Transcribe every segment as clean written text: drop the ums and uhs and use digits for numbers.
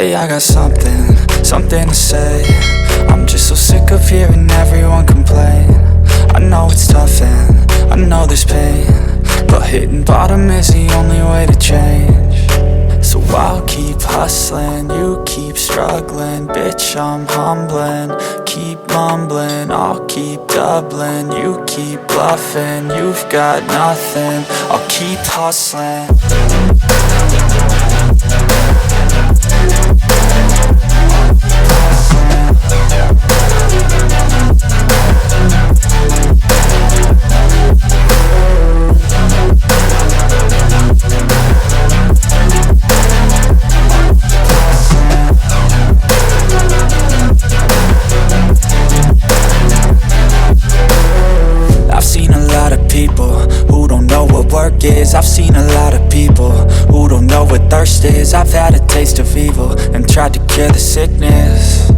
Hey, I got something to say. I'm just so sick of hearing everyone complain. I know it's tough and I know there's pain, but hitting bottom is the only way to change. So I'll keep hustling, you keep struggling. Bitch, I'm humbling, keep mumbling. I'll keep doubling, you keep bluffing. You've got nothing, I'll keep hustling. I've seen a lot of people who don't know what work is. I've seen a lot of people who don't know what thirst is. I've had a taste of evil and tried to cure the sickness,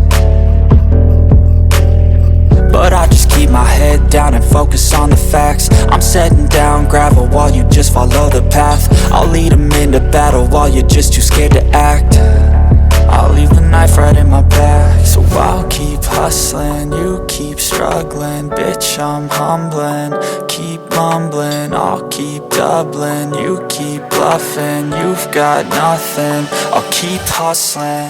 but I just keep my head down and focus on the facts. I'm setting down gravel while you just follow the path. I'll lead them into battle while you're just too scared to act. I'll leave the knife right in my back. So I'll keep hustling, you keep struggling. Bitch, I'm humbling, keep mumbling. I'll keep doubling, you keep bluffing. You've got nothing, I'll keep hustling.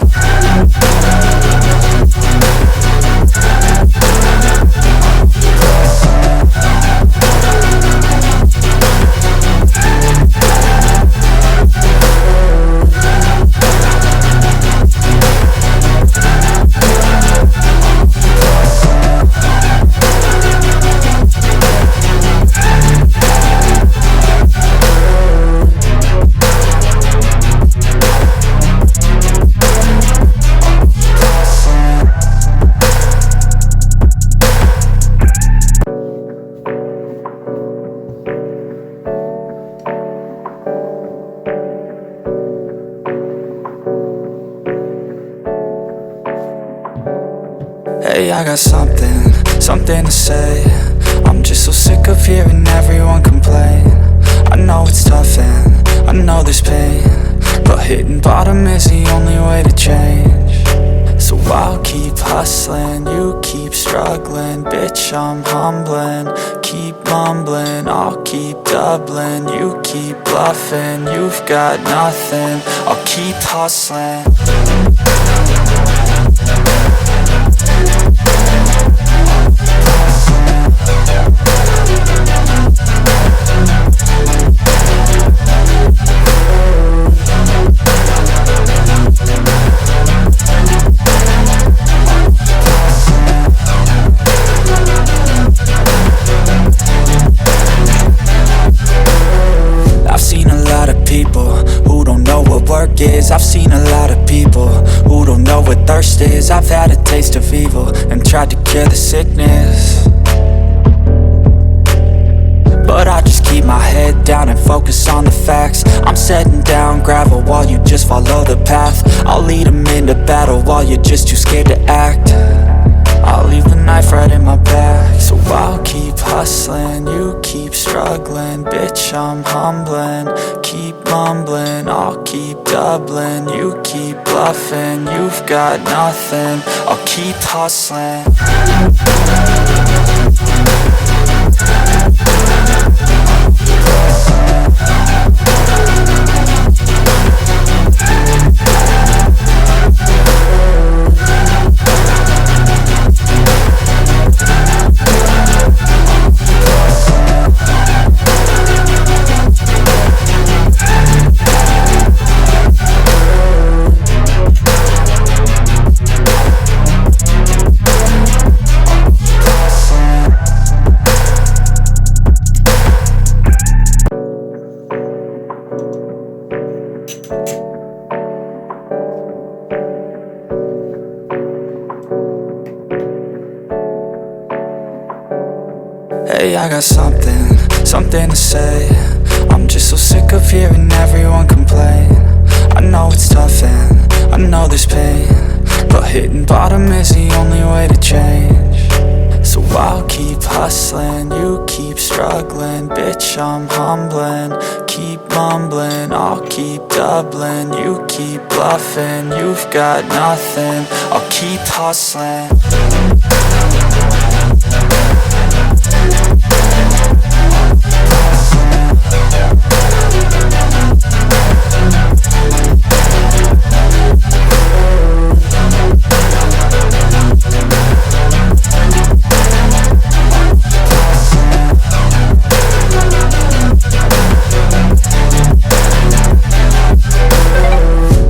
Hey, I got something to say. I'm just so sick of hearing everyone complain. I know it's tough and I know there's pain, but hitting bottom is the only way to change. So I'll keep hustling, you keep struggling. Bitch, I'm humbling, keep mumbling. I'll keep doubling, you keep bluffing. You've got nothing, I'll keep hustling. I've seen a lot of people who don't know what thirst is. I've had a taste of evil and tried to cure the sickness, but I just keep my head down and focus on the facts. I'm setting down gravel while you just follow the path. I'll lead them into battle while you're just too scared to act. I'll leave the knife right in my back. So I'll keep hustling, you keep struggling. Bitch, I'm humbling, keep mumbling. I'll keep doubling, you keep bluffing. You've got nothing, I'll keep hustling. Hey, I got something to say. I'm just so sick of hearing everyone complain. I know it's tough and I know there's pain, but hitting bottom is the only way to change. So I'll keep hustling, you keep struggling. Bitch, I'm humbling, keep mumbling. I'll keep doubling, you keep bluffing. You've got nothing, I'll keep hustling.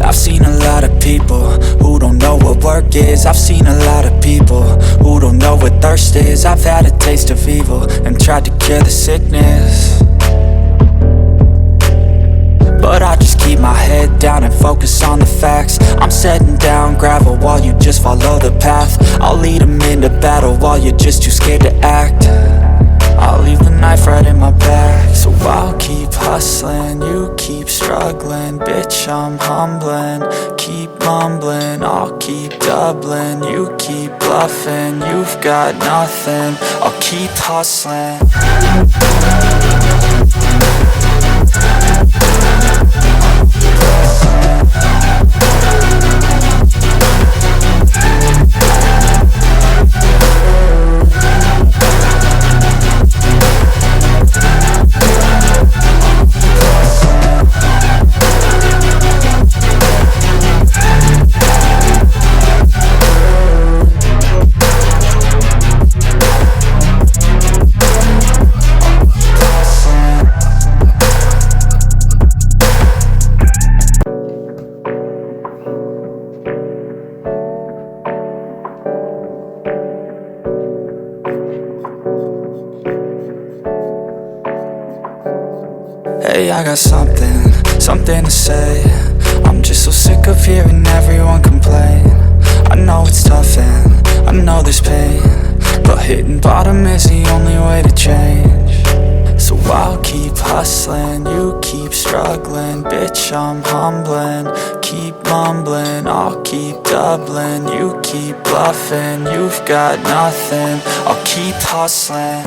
I've seen a lot of people who don't know what work is. I've seen a lot of people who don't know what thirst is. I've had a taste of evil and tried to cure the sickness, but I just keep my head down and focus on the facts. I'm setting down gravel while you just follow the path. I'll lead them into battle while you're just too scared to act. I'll leave the knife right in my back. So I'll keep hustling, you keep struggling. Bitch, I'm humbling, keep mumbling. I'll keep doubling, you keep bluffing. You've got nothing, I'll keep hustling. Hey, I got something to say. I'm just so sick of hearing everyone complain. I know it's tough and I know there's pain, but hitting bottom is the only way to change. So I'll keep hustling, you keep struggling. Bitch, I'm humbling, keep mumbling. I'll keep doubling, you keep bluffing. You've got nothing, I'll keep hustling.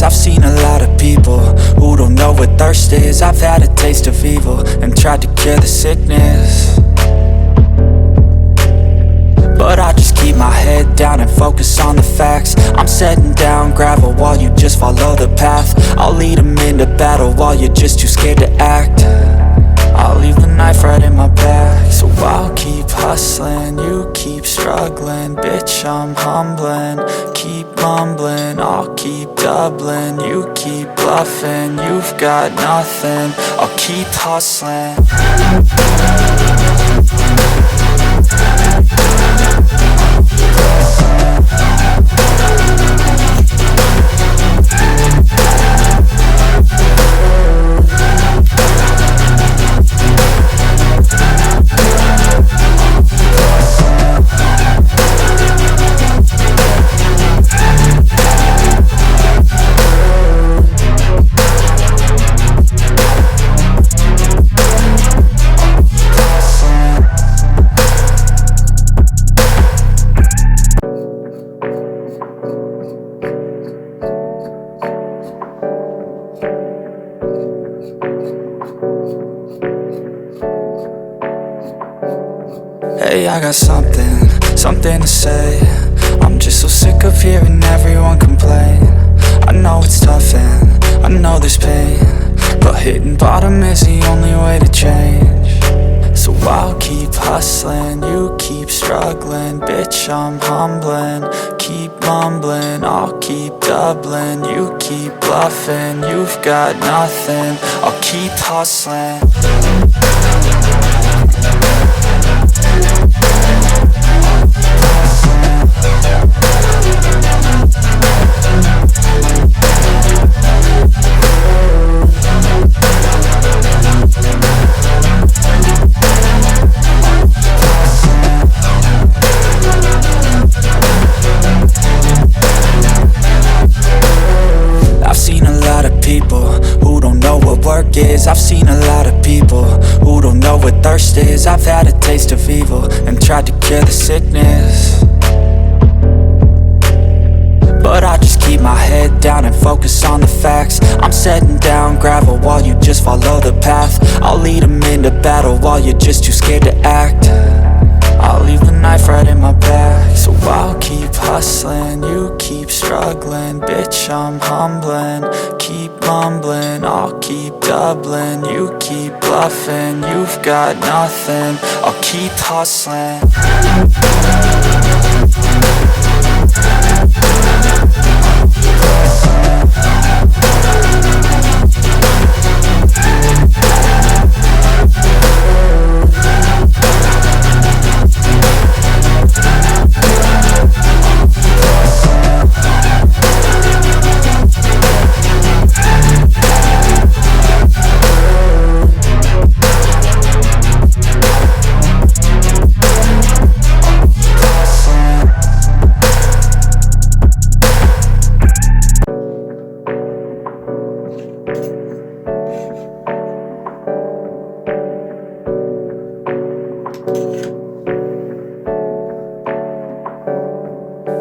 I've seen a lot of people who don't know what thirst is. I've had a taste of evil and tried to cure the sickness, but I just keep my head down and focus on the facts. I'm setting down gravel while you just follow the path. I'll lead them into battle while you're just too scared to act. I'll leave the knife right in my back. So I'll keep hustling, you keep struggling. Bitch, I'm humbling, keep mumbling. I'll keep doubling, you keep bluffing. You've got nothing, I'll keep hustling. Hey, I got something to say. I'm just so sick of hearing everyone complain. I know it's tough and I know there's pain, but hitting bottom is the only way to change. So I'll keep hustling, you keep struggling. Bitch, I'm humbling, keep mumbling. I'll keep doubling, you keep bluffing. You've got nothing, I'll keep hustling. taste of evil and tried to cure the sickness, but I just keep my head down and focus on the facts. I'm setting down gravel while you just follow the path. I'll lead them into battle while you're just too scared to act. I'll leave the knife right in my back. So I'll keep hustling, you keep struggling. Bitch, I'm humbling, keep mumbling. I'll keep doubling, you keep bluffing. You've got nothing, I'll keep hustling.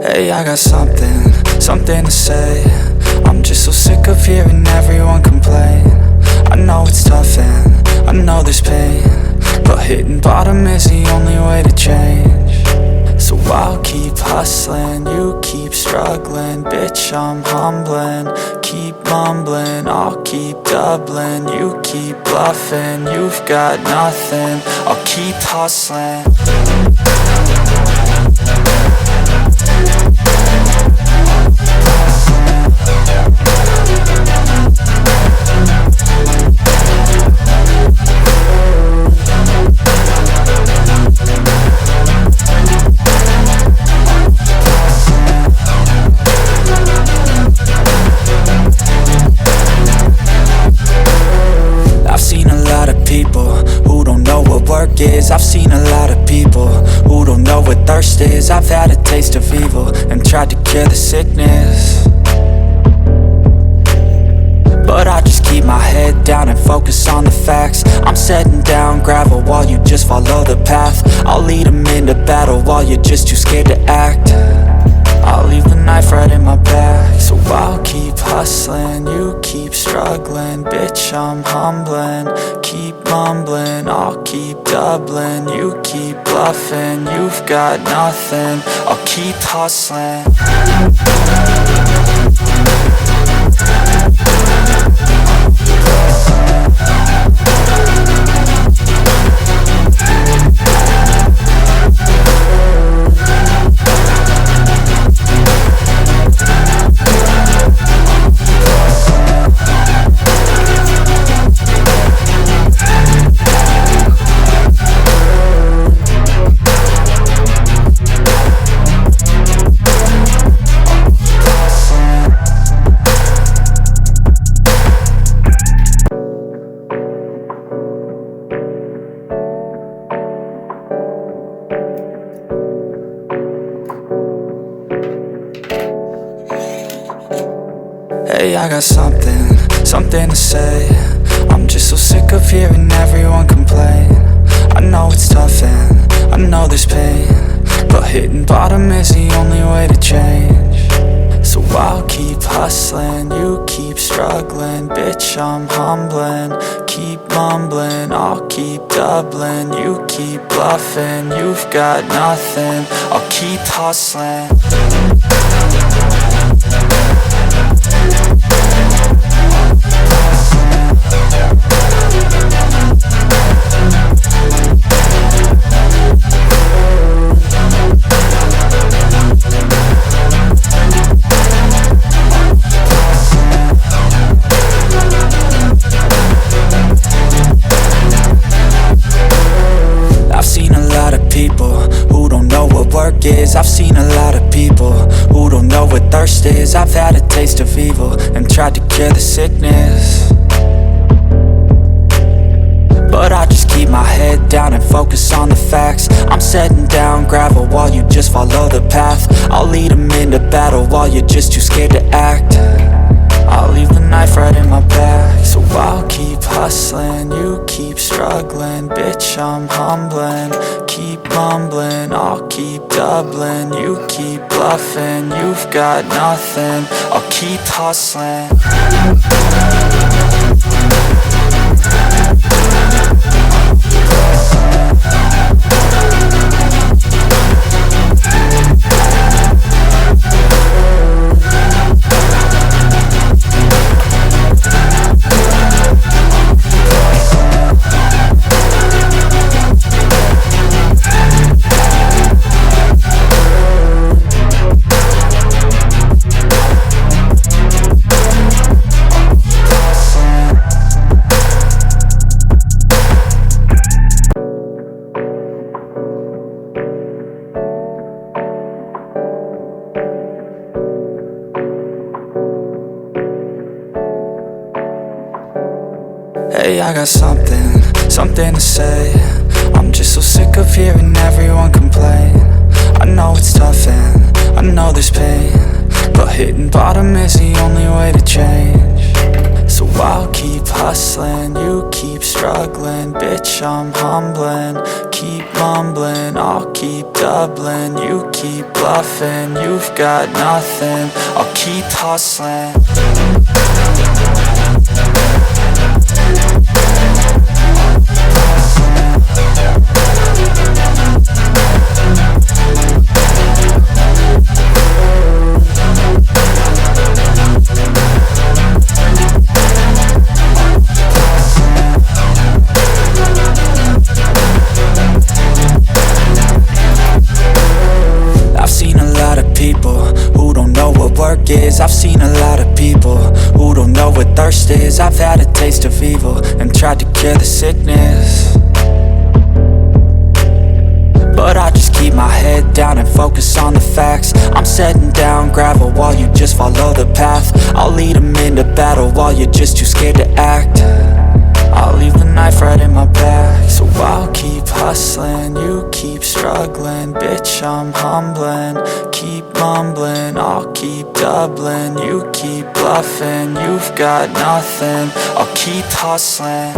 Hey, I got something to say. I'm just so sick of hearing everyone complain. I know it's tough and I know there's pain, but hitting bottom is the only way to change. So I'll keep hustling, you keep struggling. Bitch, I'm humbling, keep mumbling. I'll keep doubling, you keep bluffing. You've got nothing, I'll keep hustling. I've seen a lot of people who don't know what thirst is. I've had a taste of evil and tried to cure the sickness, but I just keep my head down and focus on the facts. I'm setting down gravel while you just follow the path. I'll lead them into battle while you're just too scared to act. I'll leave the knife right in my back. So I'll keep hustling, you keep struggling. Bitch, I'm humbling, keep mumbling. I'll keep doubling, you keep bluffing. You've got nothing, I'll keep hustling. Hey, I got something to say. I'm just so sick of hearing everyone complain. I know it's tough and I know there's pain, but hitting bottom is the only way to change. So I'll keep hustling, you keep struggling. Bitch, I'm humbling, keep mumbling. I'll keep doubling, you keep bluffing. You've got nothing, I'll keep hustling. I've seen a lot of people who don't know what thirst is. I've had a taste of evil and tried to cure the sickness, but I just keep my head down and focus on the facts. I'm setting down gravel while you just follow the path. I'll lead them into battle while you're just too scared to act. I'll leave the knife right in my back. So I'll keep hustling, you keep struggling. Bitch, I'm humbling, keep mumbling. I'll keep doubling, you keep bluffing. You've got nothing, I'll keep hustling. Hey, I got something to say. I'm just so sick of hearing everyone complain. I know it's tough and I know there's pain, but hitting bottom is the only way to change. So I'll keep hustling, you keep struggling. Bitch, I'm humbling, keep mumbling. I'll keep doubling, you keep bluffing. You've got nothing, I'll keep hustling. I've seen a lot of people who don't know what thirst is. I've had a taste of evil and tried to cure the sickness, but I just keep my head down and focus on the facts. I'm setting down gravel while you just follow the path. I'll lead them into battle while you're just too scared to act. I'll leave the knife right in my back. So I'll keep hustling, you keep struggling. Bitch, I'm humbling, keep mumbling. I'll keep doubling, you keep bluffing. You've got nothing, I'll keep hustling.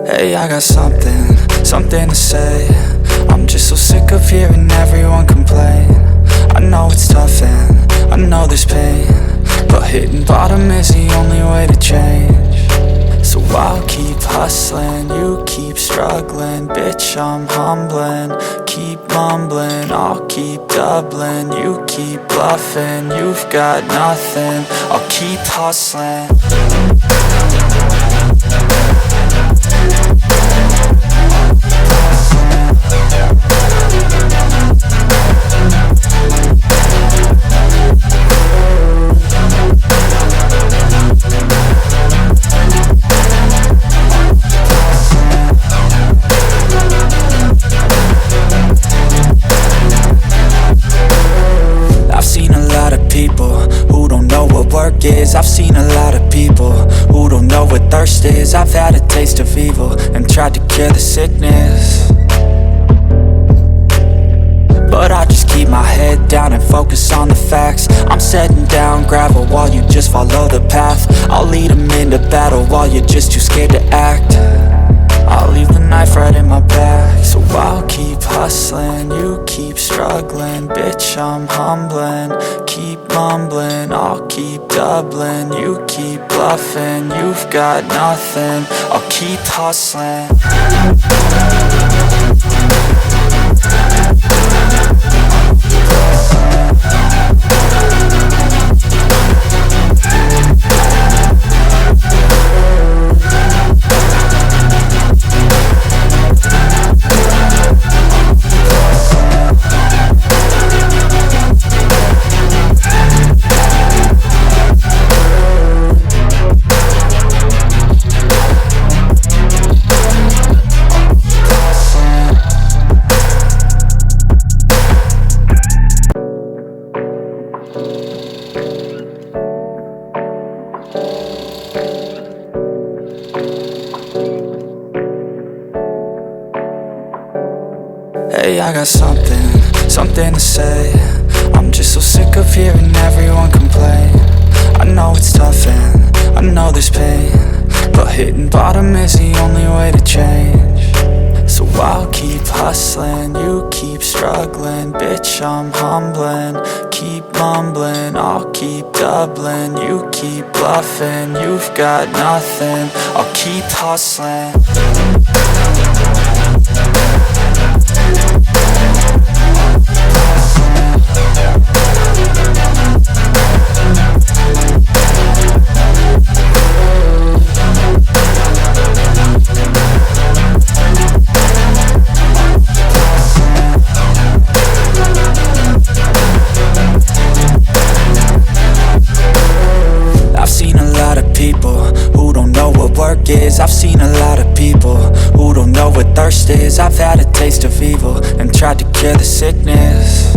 Hey, I got something to say. I'm just so sick of hearing everyone complain. I know it's tough and I know there's pain, but hitting bottom is the only way to change. So I'll keep hustling, you keep struggling. Bitch, I'm humbling, keep mumbling. I'll keep doubling, you keep bluffing. You've got nothing, I'll keep hustling. I've seen a lot of people who don't know what thirst is. I've had a taste of evil and tried to cure the sickness, but I just keep my head down and focus on the facts. I'm setting down gravel while you just follow the path. I'll lead them into battle while you're just too scared to act. I'll leave the knife right in my back. So I'll keep hustling, you keep struggling. Bitch, I'm humbling, keep mumbling. I'll keep doubling, you keep bluffing. You've got nothing, I'll keep hustling. Hey, I got something to say. I'm just so sick of hearing everyone complain. I know it's tough and I know there's pain, but hitting bottom is the only way to change. So I'll keep hustling, you keep struggling. Bitch, I'm humbling, keep mumbling. I'll keep doubling, you keep bluffing. You've got nothing, I'll keep hustling. I've seen a lot of people who don't know what thirst is. I've had a taste of evil and tried to cure the sickness,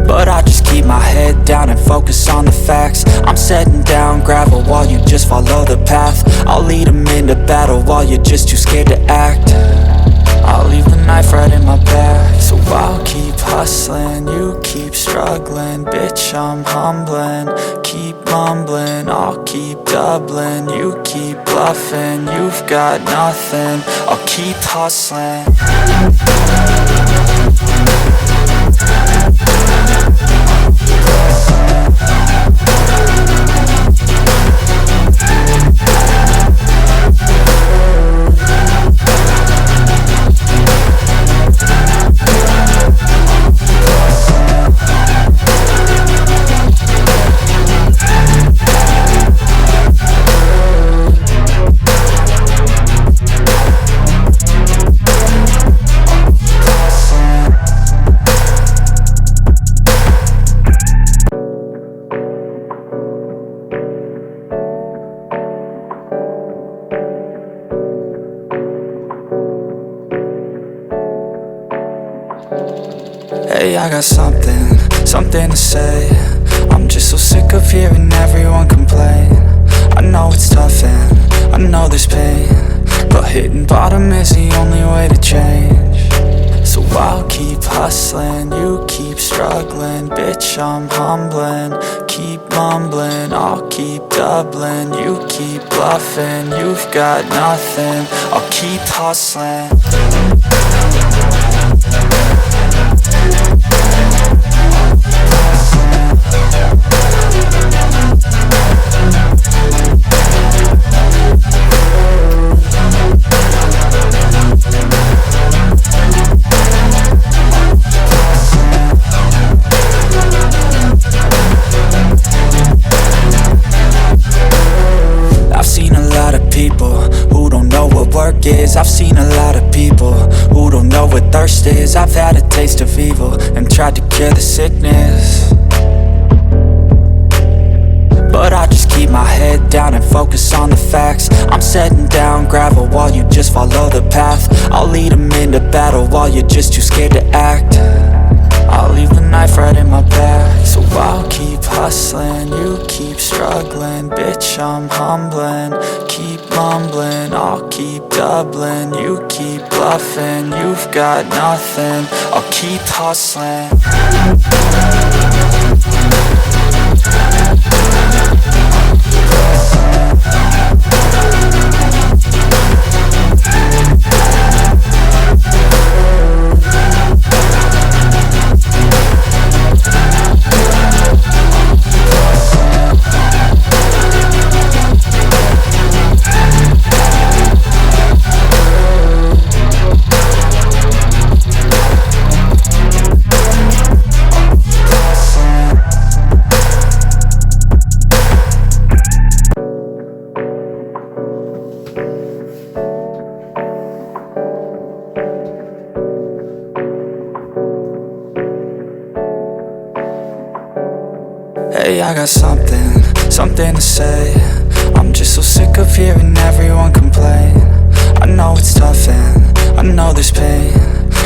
but I just keep my head down and focus on the facts. I'm setting down gravel while you just follow the path. I'll lead them into battle while you're just too scared to act. I'll leave the knife right in my back. So I'll keep hustling, you keep struggling. Bitch, I'm humbling, keep mumbling. I'll keep doubling, you keep bluffing. You've got nothing, I'll keep hustling. Hey, I got something to say. I'm just so sick of hearing everyone complain. I know it's tough and I know there's pain, but hitting bottom is the only way to change. So I'll keep hustling, you keep struggling. Bitch, I'm humbling, keep mumbling. I'll keep doubling, you keep bluffing. You've got nothing, I'll keep hustling. I've seen a lot of people who don't know what thirst is. I've had a taste of evil and tried to cure the sickness, but I just keep my head down and focus on the facts. I'm setting down gravel while you just follow the path. I'll lead them into battle while you're just too scared to act. I'll leave the knife right in my back. So I'll keep hustling, you keep struggling. Bitch, I'm humbling, keep mumbling. I'll keep doubling, you keep bluffing. You've got nothing, I'll keep hustling. Hey, I got something to say. I'm just so sick of hearing everyone complain. I know it's tough and I know there's pain,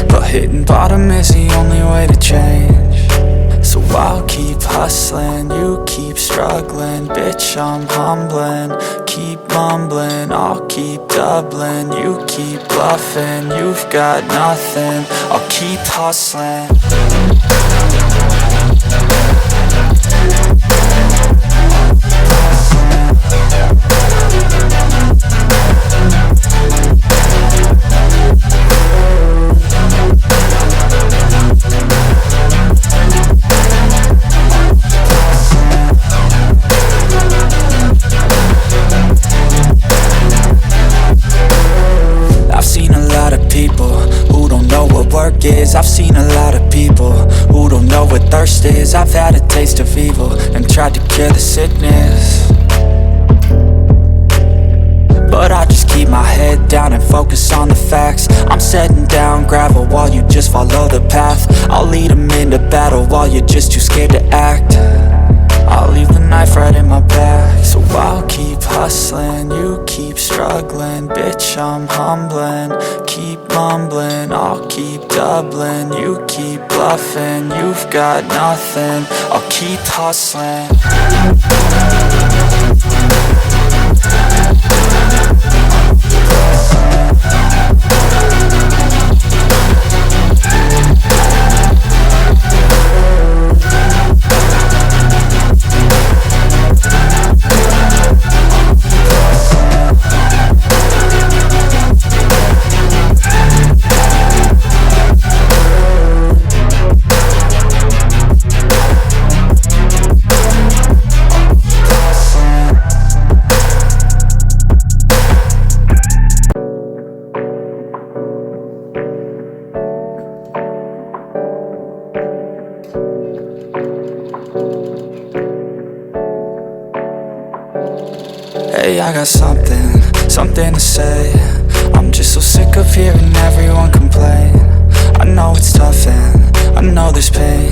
but hitting bottom is the only way to change. So I'll keep hustling, you keep struggling. Bitch, I'm humbling, keep mumbling. I'll keep doubling, you keep bluffing. You've got nothing, I'll keep hustling. I've seen a lot of people who don't know what work is. I've seen a lot of people who don't know what thirst is. I've had a taste of evil and tried to cure the sickness, but I just keep my head down and focus on the facts. I'm setting down gravel while you just follow the path. I'll lead them into battle while you're just too scared to act. I'll leave the knife right in my back. So I'll keep hustling, you keep struggling. Bitch, I'm humbling, keep mumbling. I'll keep doubling, you keep bluffing. You've got nothing, I'll keep hustling. Hey, I got something to say. I'm just so sick of hearing everyone complain. I know it's tough and I know there's pain,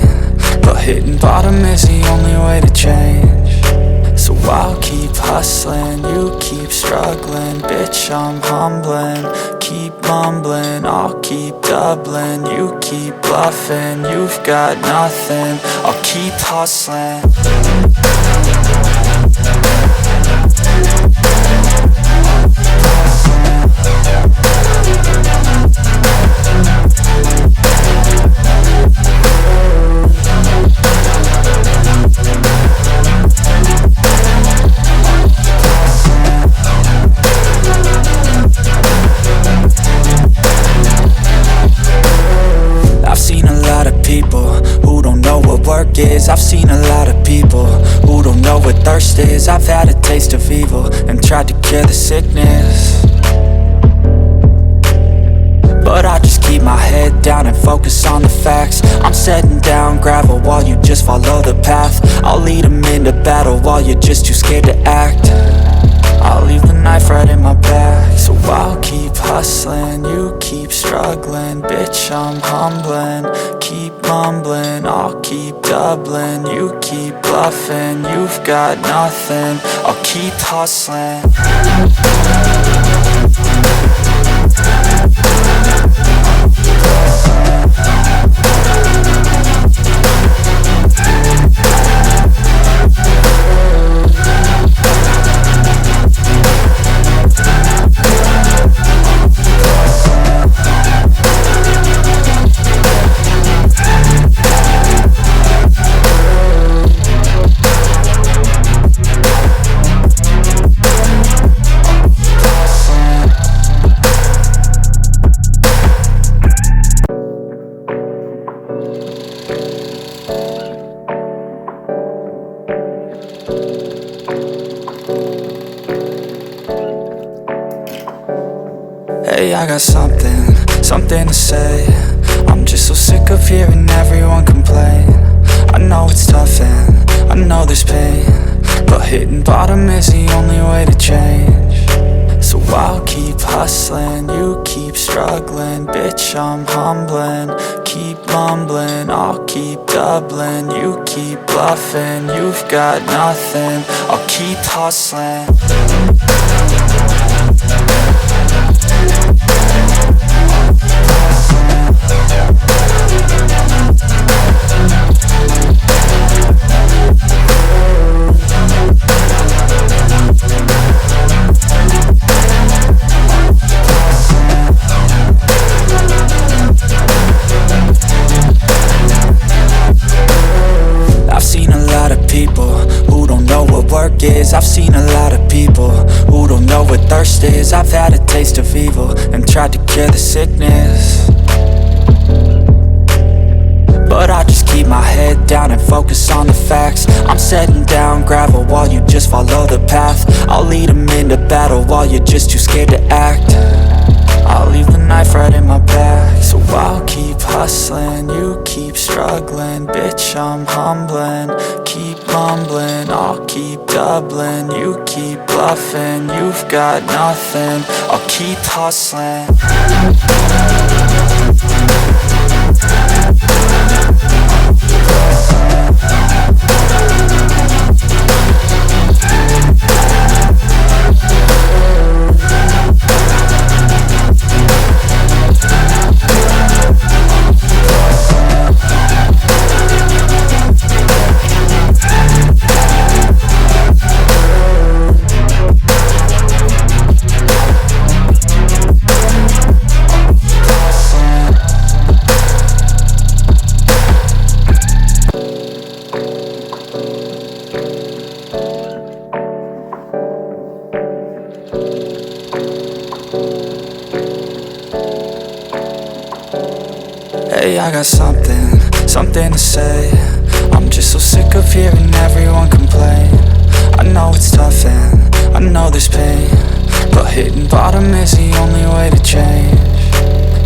but hitting bottom is the only way to change. So I'll keep hustling, you keep struggling. Bitch, I'm humbling, keep mumbling. I'll keep doubling, you keep bluffing. You've got nothing, I'll keep hustling. I've seen a lot of people who don't know what work is. I've seen a lot of people who don't know what thirst is. I've had a taste of evil and tried to cure the sickness, but I just keep my head down and focus on the facts. I'm setting down gravel while you just follow the path. I'll lead them into battle while you're just too scared to act. I'll leave the knife right in my back. So I'll keep hustling, you keep struggling. Bitch, I'm humbling, keep mumbling. I'll keep doubling, you keep bluffing. You've got nothing, I'll keep hustling. Hey, I got something to say. I'm just so sick of hearing everyone complain. I know it's tough and I know there's pain, but hitting bottom is the only way to change. So I'll keep hustling, you keep struggling. Bitch, I'm humbling, keep mumbling. I'll keep doubling, you keep bluffing. You've got nothing, I'll keep hustling. worst is I've had a taste of evil and tried to cure the sickness, but I just keep my head down and focus on the facts. I'm setting down gravel while you just follow the path. I'll lead them into battle while you're just too scared to act. I'll leave the knife right in my back. So I'll keep hustling, you keep struggling. Bitch, I'm humbling, keep mumbling. I'll keep doubling, you keep bluffing. You've got nothing, I'll keep hustling. Hey, I got something to say. I'm just so sick of hearing everyone complain. I know it's tough and I know there's pain, but hitting bottom is the only way to change.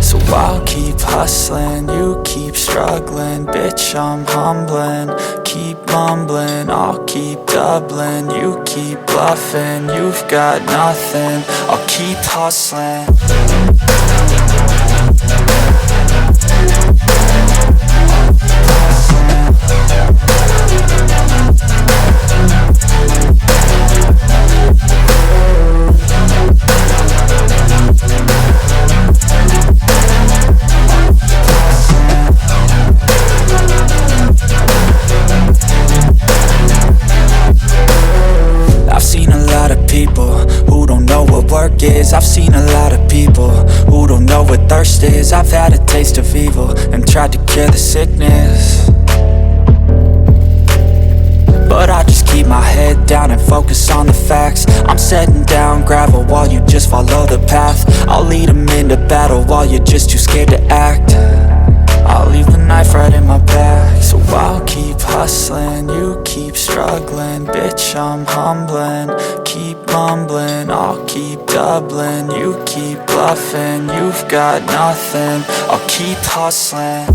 So I'll keep hustling, you keep struggling. Bitch, I'm humbling, keep mumbling. I'll keep doubling, you keep bluffing. You've got nothing, I'll keep hustling. I've seen a lot of people who don't know what thirst is. I've had a taste of evil and tried to cure the sickness, but I just keep my head down and focus on the facts. I'm setting down gravel while you just follow the path. I'll lead them into battle while you're just too scared to act. I'll leave the knife right in my back. So I'll keep hustling, you keep struggling. Bitch, I'm humbling, keep mumbling. I'll keep doubling, you keep bluffing. You've got nothing, I'll keep hustling.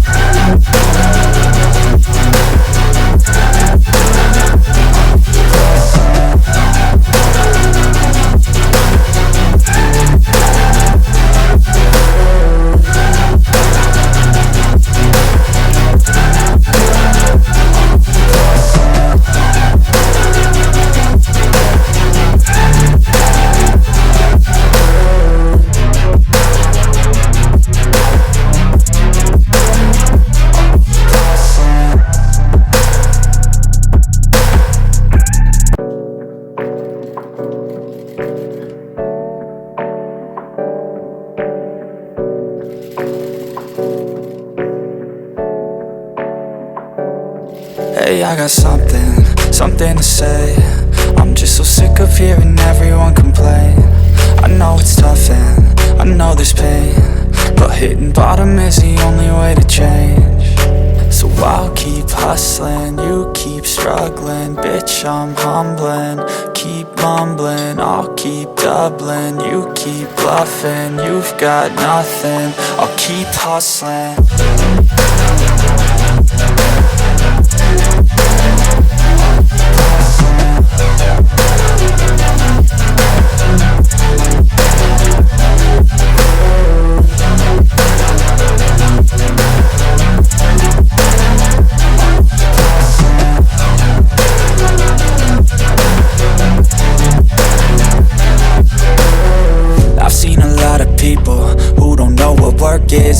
Hey, I got something to say. I'm just so sick of hearing everyone complain. I know it's tough and I know there's pain, but hitting bottom is the only way to change. So I'll keep hustling, you keep struggling. Bitch, I'm humbling, keep mumbling. I'll keep doubling, you keep bluffing. You've got nothing, I'll keep hustling.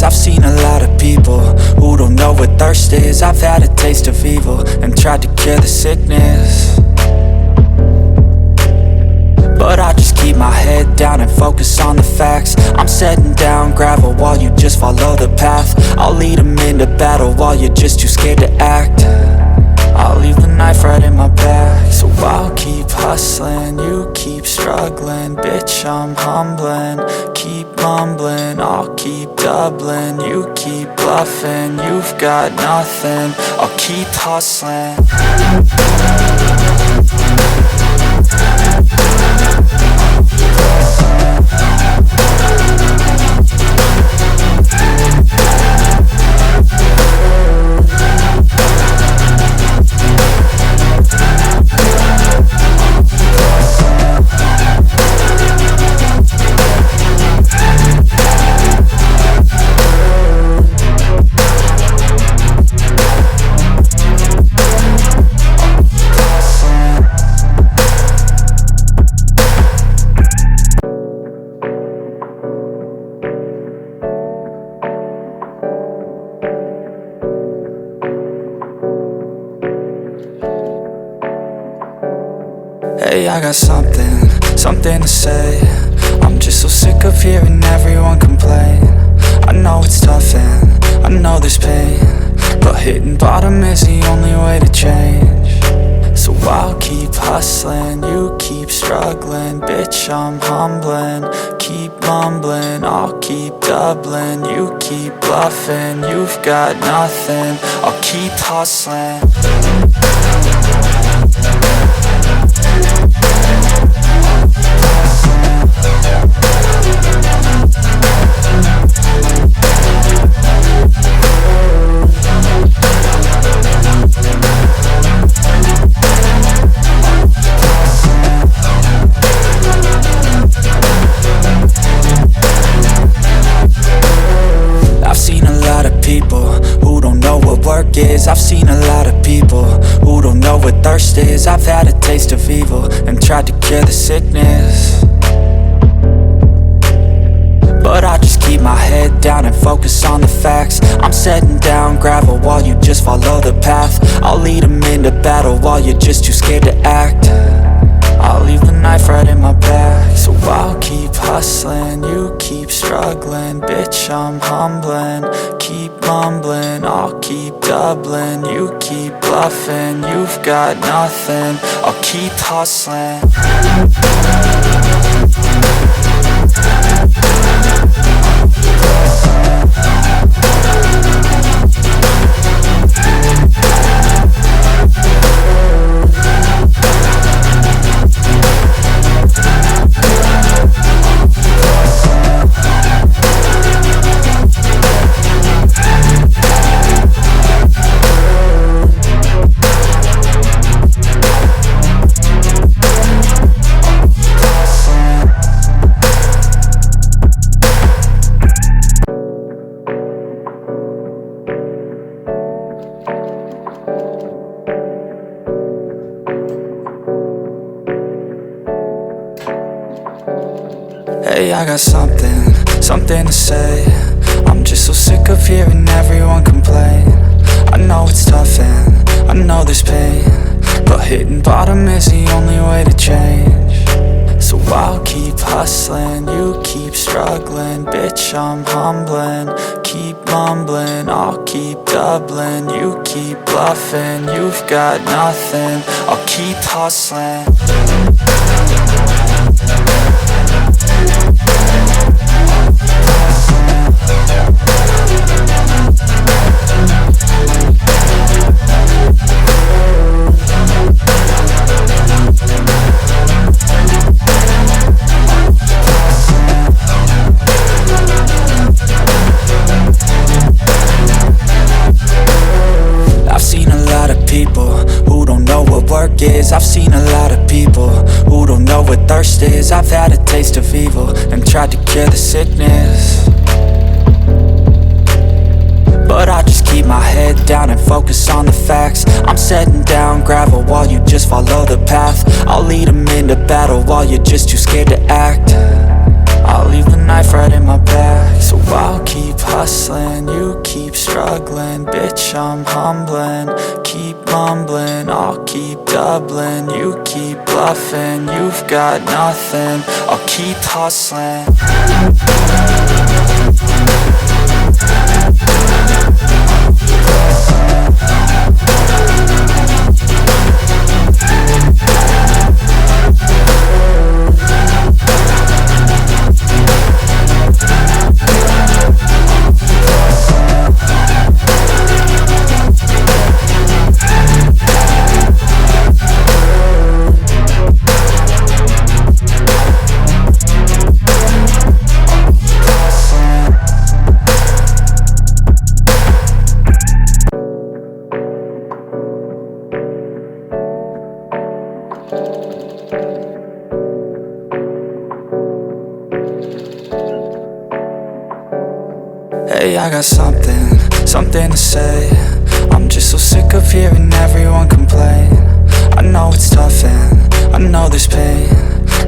I've seen a lot of people who don't know what thirst is. I've had a taste of evil and tried to cure the sickness, but I just keep my head down and focus on the facts. I'm setting down gravel while you just follow the path. I'll lead them into battle while you're just too scared to act. I'll leave the knife right in my back. So I'll keep hustling, you keep struggling. Bitch, I'm humbling, keep mumbling. I'll keep doubling, you keep bluffing. You've got nothing, I'll keep hustling. Hey, I got something to say. I'm just so sick of hearing everyone complain. I know it's tough and I know there's pain, but hitting bottom is the only way to change. So I'll keep hustling, you keep struggling. Bitch, I'm humbling, keep mumbling. I'll keep doubling, you keep bluffing. You've got nothing, I'll keep hustling. I've seen a lot of people who don't know what thirst is. I've had a taste of evil and tried to cure the sickness, but I just keep my head down and focus on the facts. I'm setting down gravel while you just follow the path. I'll lead them into battle while you're just too scared to act. I'll leave the knife right in my back. So I'll keep hustling, you keep struggling. Bitch, I'm humbling, keep mumbling. I'll keep doubling, you keep bluffing. You've got nothing, I'll keep hustling. Hey, I got something to say. I'm just so sick of hearing everyone complain. I know it's tough and I know there's pain, but hitting bottom is the only way to change. So I'll keep hustling, you keep struggling. Bitch, I'm humbling, keep mumbling. I'll keep doubling, you keep bluffing. You've got nothing, I'll keep hustling. I've seen a lot of people who don't know what thirst is. I've had a taste of evil and tried to cure the sickness, but I just keep my head down and focus on the facts. I'm setting down gravel while you just follow the path. I'll lead them into battle while you're just too scared to act. I'll leave the knife right in my back. So I'll keep hustling, you keep struggling. Bitch, I'm humbling, keep mumbling. I'll keep doubling, you keep bluffing. You've got nothing, I'll keep hustling. Hey, I got something to say. I'm just so sick of hearing everyone complain. I know it's tough and I know there's pain,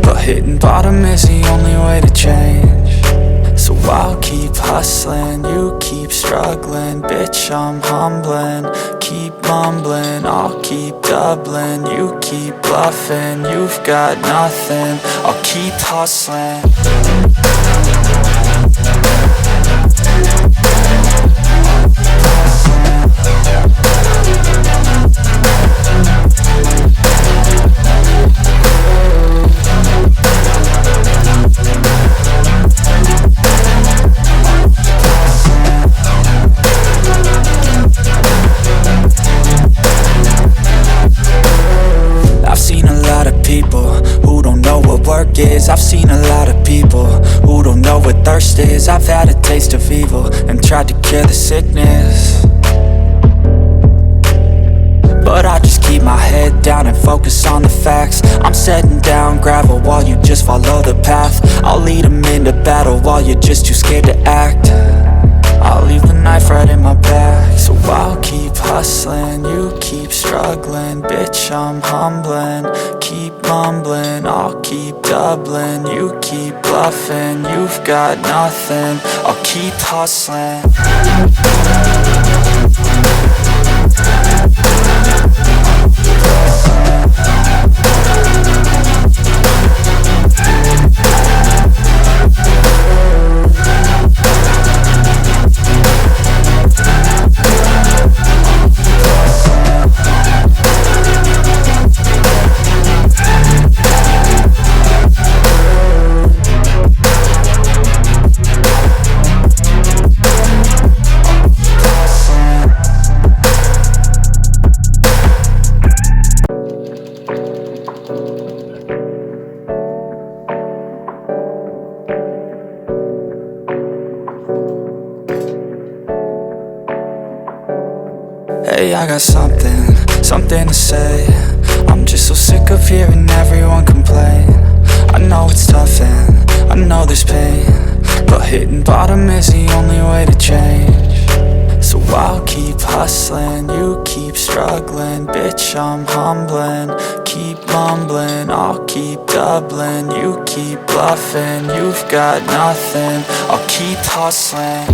but hitting bottom is the only way to change. So I'll keep hustling, you keep struggling. Bitch, I'm humbling, keep mumbling. I'll keep doubling, you keep bluffing. You've got nothing, I'll keep hustling. I've seen a lot of people who don't know what thirst is. I've had a taste of evil and tried to cure the sickness, but I just keep my head down and focus on the facts. I'm setting down gravel while you just follow the path. I'll lead them into battle while you're just too scared to act. I'll leave the knife right in my back. So I'll keep hustling, you keep struggling. Bitch, I'm humbling, keep mumbling. I'll keep doubling, you keep bluffing. You've got nothing, I'll keep hustling. Hey, I got something to say. I'm just so sick of hearing everyone complain. I know it's tough and I know there's pain, but hitting bottom is the only way to change. So I'll keep hustling, you keep struggling. Bitch, I'm humbling, keep mumbling. I'll keep doubling, you keep bluffing. You've got nothing, I'll keep hustling.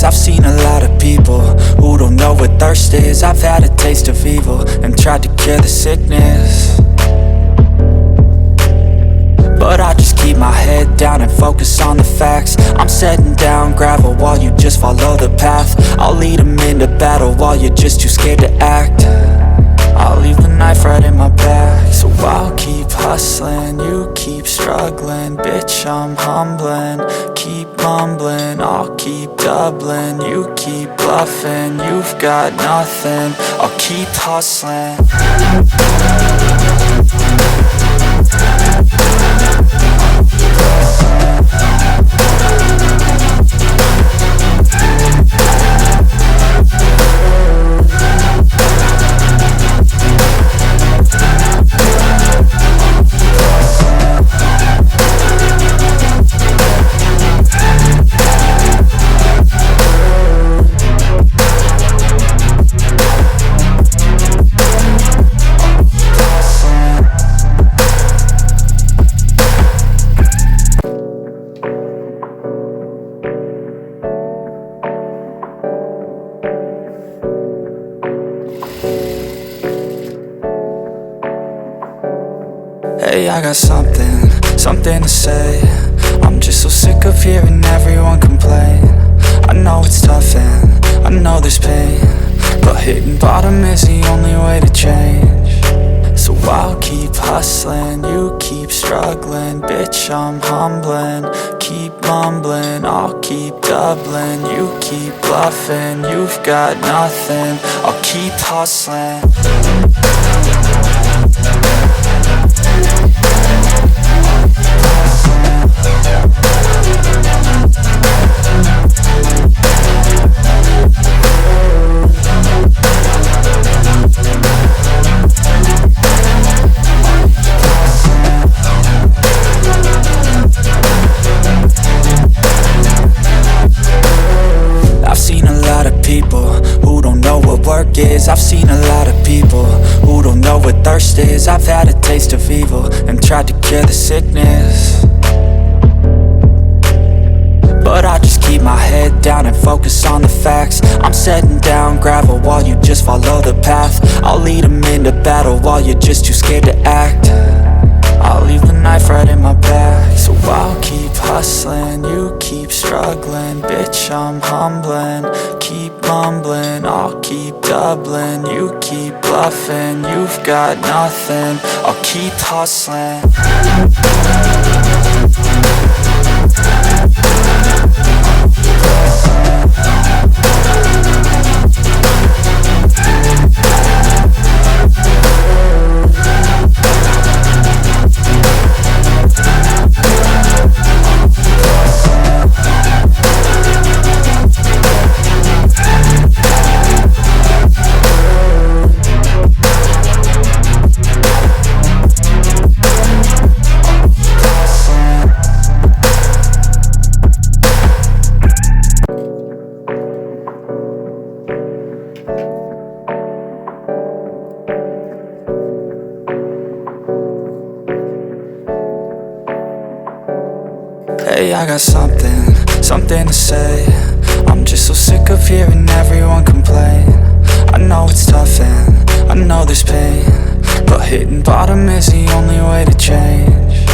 I've seen a lot of people who don't know what thirst is. I've had a taste of evil and tried to cure the sickness, but I just keep my head down and focus on the facts. I'm setting down gravel while you just follow the path. I'll lead them into battle while you're just too scared to act. I'll leave the knife right in my back. So I'll keep hustling, you keep struggling. Bitch, I'm humbling, keep mumbling. I'll keep doubling, you keep bluffing. You've got nothing, I'll keep hustling. Hey, I got something to say. I'm just so sick of hearing everyone complain. I know it's tough and I know there's pain, but hitting bottom is the only way to change. So I'll keep hustling, you keep struggling. Bitch, I'm humbling, keep mumbling. I'll keep doubling, you keep bluffing. You've got nothing, I'll keep hustling. I've seen a lot of people who don't know what thirst is. I've had a taste of evil and tried to cure the sickness, but I just keep my head down and focus on the facts. I'm setting down gravel while you just follow the path. I'll lead them into battle while you're just too scared to act. I'll leave the knife right in my back. So I'll keep hustling, you keep struggling. Bitch, I'm humbling, keep mumbling. I'll keep doubling, you keep bluffing. You've got nothing, I'll keep hustling. Hey, I got something to say. I'm just so sick of hearing everyone complain. I know it's tough and I know there's pain, but hitting bottom is the only way to change.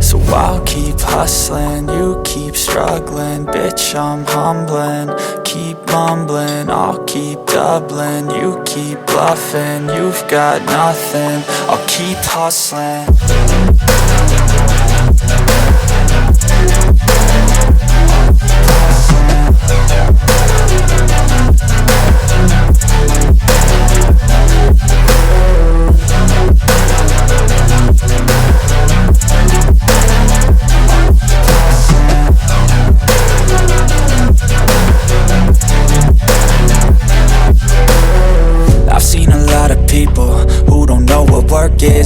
So I'll keep hustling, you keep struggling. Bitch, I'm humbling, keep mumbling. I'll keep doubling, you keep bluffing. You've got nothing, I'll keep hustling.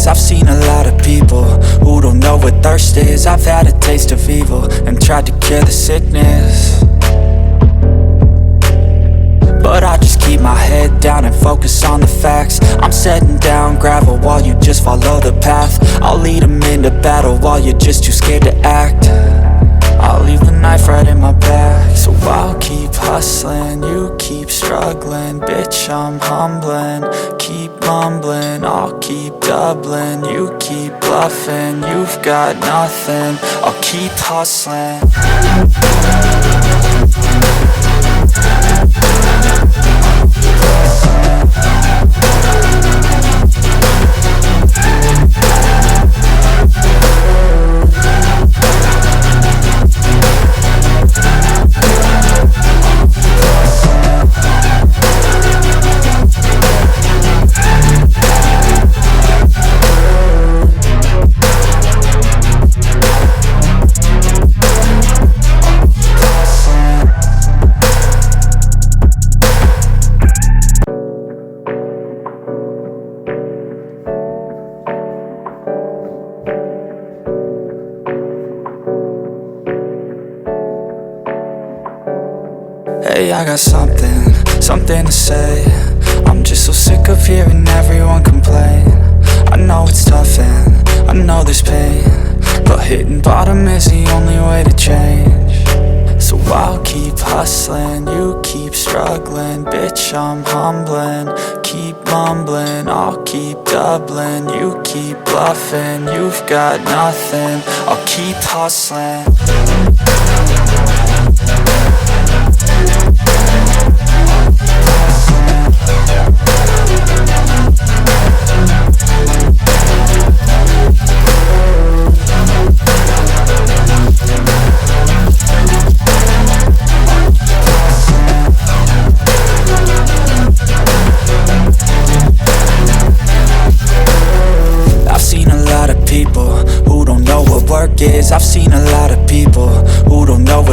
I've seen a lot of people who don't know what thirst is. I've had a taste of evil and tried to cure the sickness, but I just keep my head down and focus on the facts. I'm setting down gravel while you just follow the path. I'll lead them into battle while you're just too scared to act. I'll leave the knife right in my back. So I'll keep hustling, you keep struggling. Bitch, I'm humbling, keep mumbling. I'll keep doubling, you keep bluffing. You've got nothing, I'll keep hustling. Hey, I got something to say. I'm just so sick of hearing everyone complain. I know it's tough and I know there's pain, but hitting bottom is the only way to change. So I'll keep hustling, you keep struggling. Bitch, I'm humbling, keep mumbling. I'll keep doubling, you keep bluffing. You've got nothing, I'll keep hustling.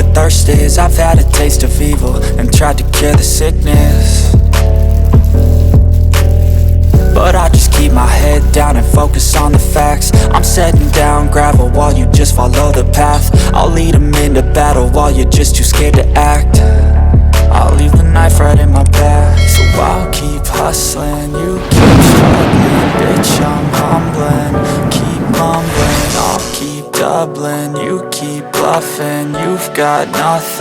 what thirst is. I've had a taste of evil and tried to cure the sickness, but I just keep my head down and focus on the facts. I'm setting down gravel while you just follow the path. I'll lead them into battle while you're just too scared to act. I'll leave the knife right in my back. So I'll keep hustling, you keep struggling. Bitch, I'm humbling, keep mumbling. I'll keep doubling, you keep bluffing. You've got nothing.